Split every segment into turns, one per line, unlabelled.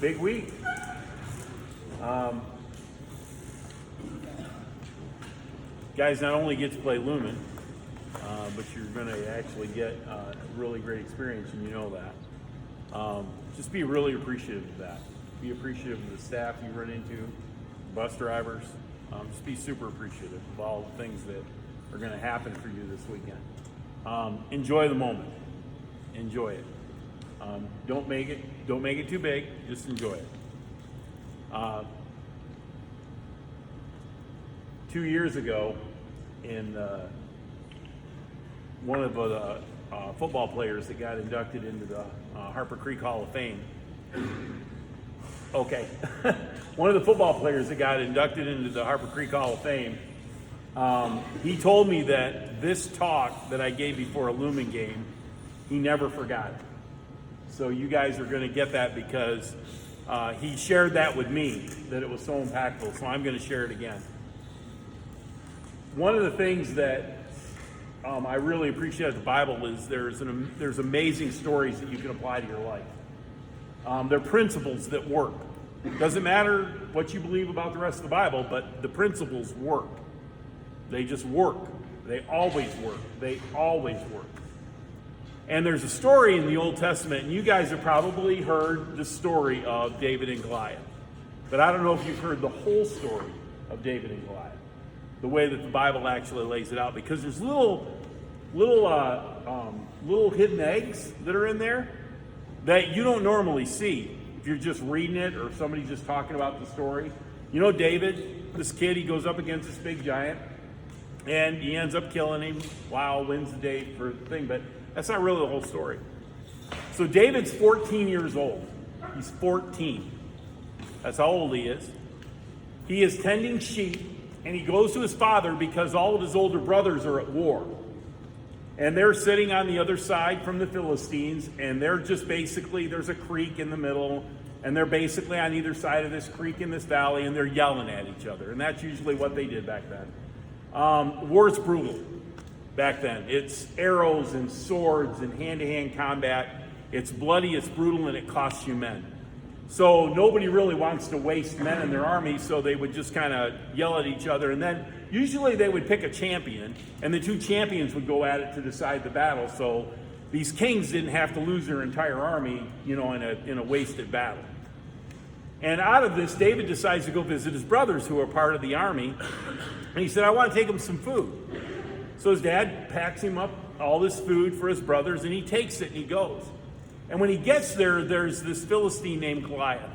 Big week. Guys not only get to play Lumen, but you're going to actually get a really great experience, and you know that. Just be really appreciative of that. Be appreciative of the staff you run into, bus drivers. Just be super appreciative of all the things that are going to happen for you this weekend. Enjoy the moment. Enjoy it. Don't make it too big. Just enjoy it. 2 years ago, in one of the football players that got inducted into the Harper Creek Hall of Fame. Okay, one of the football players that got inducted into the Harper Creek Hall of Fame. He told me that this talk that I gave before a Lumen game, he never forgot it. So you guys are going to get that because he shared that with me, that it was so impactful. So I'm going to share it again. One of the things that I really appreciate the Bible is there's amazing stories that you can apply to your life. They're principles that work. Doesn't matter what you believe about the rest of the Bible, but the principles work. They just work. They always work. They always work. And there's a story in the Old Testament, and you guys have probably heard the story of David and Goliath. But I don't know if you've heard the whole story of David and Goliath, the way that the Bible actually lays it out, because there's little hidden eggs that are in there that you don't normally see if you're just reading it or somebody's just talking about the story. You know, David, this kid, he goes up against this big giant, and he ends up killing him. Wow, wins the day for the thing, but that's not really the whole story. So David's 14 years old. He's 14. That's how old he is. He is tending sheep, and he goes to his father because all of his older brothers are at war. And they're sitting on the other side from the Philistines, and they're just basically, there's a creek in the middle, and they're basically on either side of this creek in this valley, and they're yelling at each other. And that's usually what they did back then. War's brutal back then. It's arrows and swords and hand-to-hand combat. It's bloody, it's brutal, and it costs you men. So nobody really wants to waste men in their army, so they would just kind of yell at each other. And then usually they would pick a champion, and the two champions would go at it to decide the battle. So these kings didn't have to lose their entire army, in a wasted battle. And out of this, David decides to go visit his brothers who are part of the army. And he said, I want to take them some food. So his dad packs him up all this food for his brothers, and he takes it and he goes. And when he gets there, there's this Philistine named Goliath.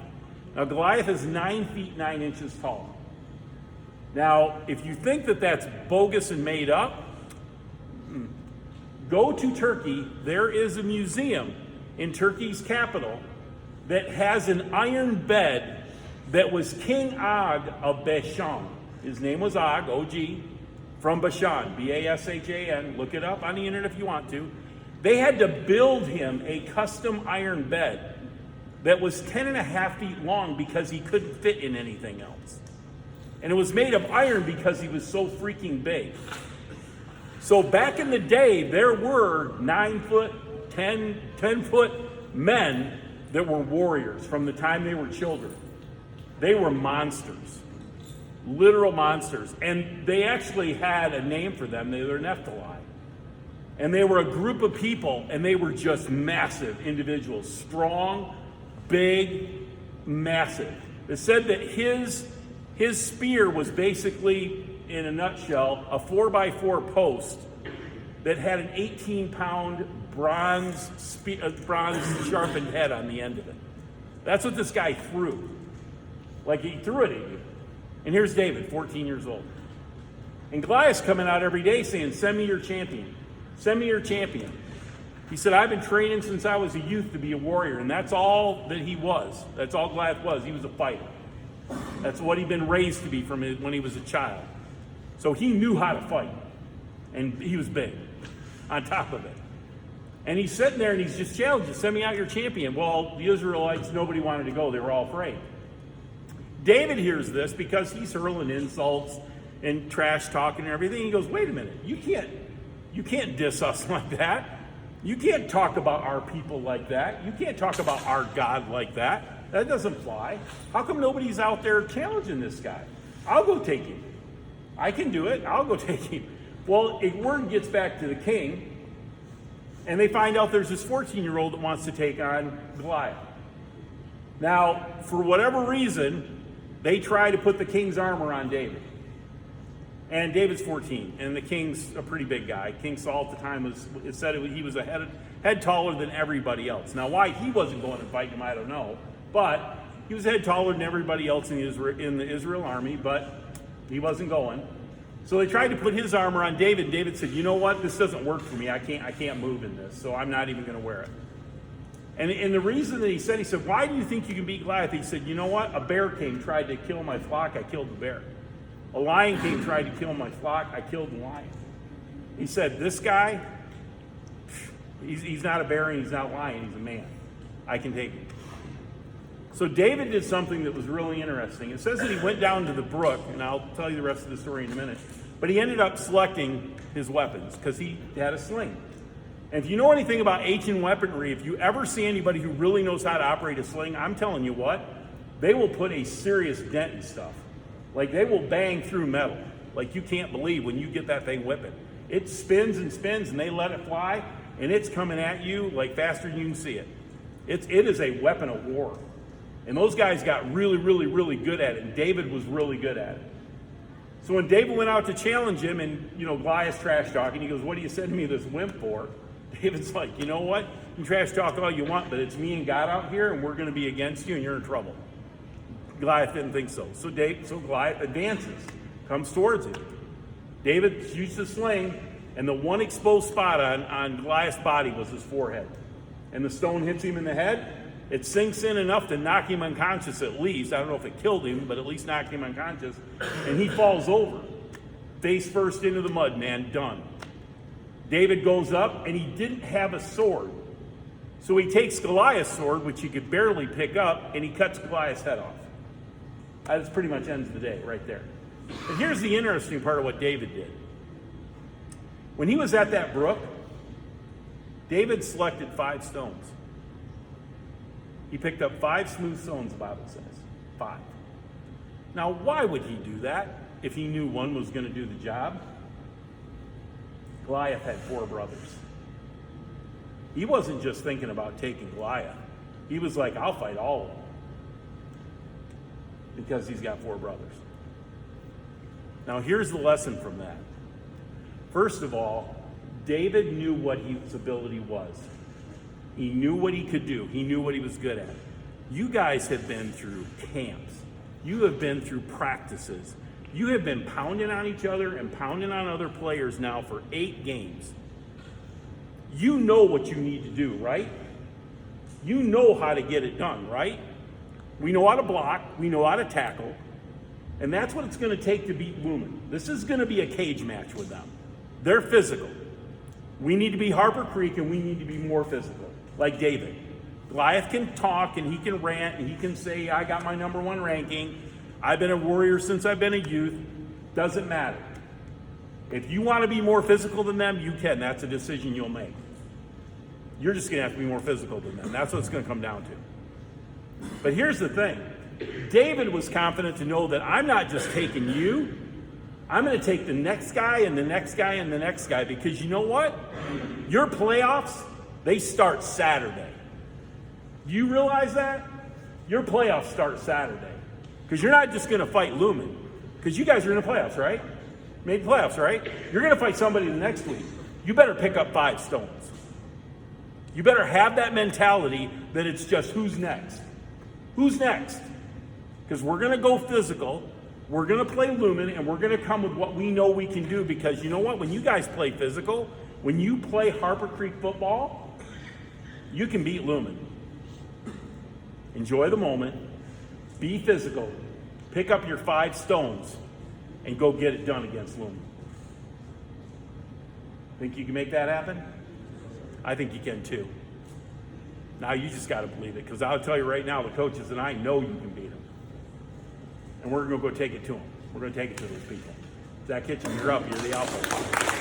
Now, Goliath is 9 feet 9 inches tall. Now, if you think that that's bogus and made up, go to Turkey. There is a museum in Turkey's capital that has an iron bed that was King Og of Bashan. His name was Og, O-G, from Bashan, B-A-S-H-A-N. Look it up on the internet if you want to. They had to build him a custom iron bed that was 10.5 feet long because he couldn't fit in anything else. And it was made of iron because he was so freaking big. So back in the day, there were 9 foot, 10 foot men that were warriors from the time they were children. They were monsters, literal monsters. And they actually had a name for them. They were Nephilim. And they were a group of people, and they were just massive individuals. Strong, big, massive. It said that his spear was basically, in a nutshell, a 4x4 post that had an 18-pound bronze sharpened head on the end of it. That's what this guy threw. Like, he threw it at you. And here's David, 14 years old. And Goliath's coming out every day saying, send me your champion. Send me your champion. He said, I've been training since I was a youth to be a warrior. And that's all that he was. That's all Goliath was. He was a fighter. That's what he'd been raised to be from when he was a child. So he knew how to fight. And he was big on top of it. And he's sitting there and he's just challenging, send me out your champion. Well, the Israelites, nobody wanted to go. They were all afraid. David hears this because he's hurling insults and trash talking and everything. He goes, wait a minute, you can't diss us like that. You can't talk about our people like that. You can't talk about our God like that. That doesn't fly. How come nobody's out there challenging this guy? I'll go take him. I can do it. I'll go take him. Well, a word gets back to the king, and they find out there's this 14-year-old that wants to take on Goliath. Now, for whatever reason, they try to put the king's armor on David. And David's 14, and the king's a pretty big guy. King Saul at the time he was a head taller than everybody else. Now, why he wasn't going and fighting him, I don't know. But he was a head taller than everybody else in the Israel army, but he wasn't going. So they tried to put his armor on David, and David said, you know what, this doesn't work for me. I can't move in this, so I'm not even going to wear it. And the reason that he said, why do you think you can beat Goliath? He said, you know what, a bear came, tried to kill my flock, I killed the bear. A lion came, tried to kill my flock, I killed the lion. He said, this guy, he's not a bear and he's not a lion, he's a man. I can take him. So David did something that was really interesting. It says that he went down to the brook, and I'll tell you the rest of the story in a minute, but he ended up selecting his weapons because he had a sling. And if you know anything about ancient weaponry, if you ever see anybody who really knows how to operate a sling, I'm telling you what, they will put a serious dent in stuff. Like they will bang through metal. Like you can't believe when you get that thing whipping. It spins and spins and they let it fly, and it's coming at you like faster than you can see it. It is a weapon of war. And those guys got really, really, really good at it, and David was really good at it. So when David went out to challenge him, and Goliath's trash talking, he goes, what are you sending me this wimp for? David's like, you know what? You can trash talk all you want, but it's me and God out here, and we're going to be against you, and you're in trouble. Goliath didn't think so. So Goliath advances, comes towards him. David shoots the sling, and the one exposed spot on Goliath's body was his forehead. And the stone hits him in the head. It sinks in enough to knock him unconscious at least. I don't know if it killed him, but at least knocked him unconscious. And he falls over, face first into the mud, man, done. David goes up, and he didn't have a sword. So he takes Goliath's sword, which he could barely pick up, and he cuts Goliath's head off. That pretty much ends the day right there. And here's the interesting part of what David did. When he was at that brook, David selected 5 stones. He picked up 5 smooth stones, the Bible says. 5. Now, why would he do that if he knew one was going to do the job? Goliath had 4 brothers. He wasn't just thinking about taking Goliath. He was like, I'll fight all of them. Because he's got 4 brothers. Now, here's the lesson from that. First of all, David knew what his ability was. He knew what he could do. He knew what he was good at. You guys have been through camps. You have been through practices. You have been pounding on each other and pounding on other players now for 8 games. You know what you need to do, right? You know how to get it done, right? We know how to block. We know how to tackle. And that's what it's going to take to beat Lumen. This is going to be a cage match with them. They're physical. We need to be Harper Creek, and we need to be more physical, like David. Goliath can talk, and he can rant, and he can say, I got my number 1 ranking. I've been a warrior since I've been a youth. Doesn't matter. If you want to be more physical than them, you can. That's a decision you'll make. You're just going to have to be more physical than them. That's what it's going to come down to. But here's the thing. David was confident to know that I'm not just taking you. I'm going to take the next guy and the next guy and the next guy, because you know what? Your playoffs, they start Saturday. Do you realize that? Your playoffs start Saturday. Because you're not just going to fight Lumen. Because you guys are in the playoffs, right? Made playoffs, right? You're going to fight somebody the next week. You better pick up 5 stones. You better have that mentality that it's just who's next. Who's next? Because we're going to go physical. We're going to play Lumen, and we're going to come with what we know we can do, because you know what? When you guys play physical, when you play Harper Creek football, you can beat Lumen. Enjoy the moment. Be physical. Pick up your 5 stones and go get it done against Lumen. Think you can make that happen? I think you can too. Now you just got to believe it, because I'll tell you right now, the coaches and I know you can beat them. And we're going to go take it to them. We're going to take it to those people. Zach Kitchen, you're up. You're the alpha.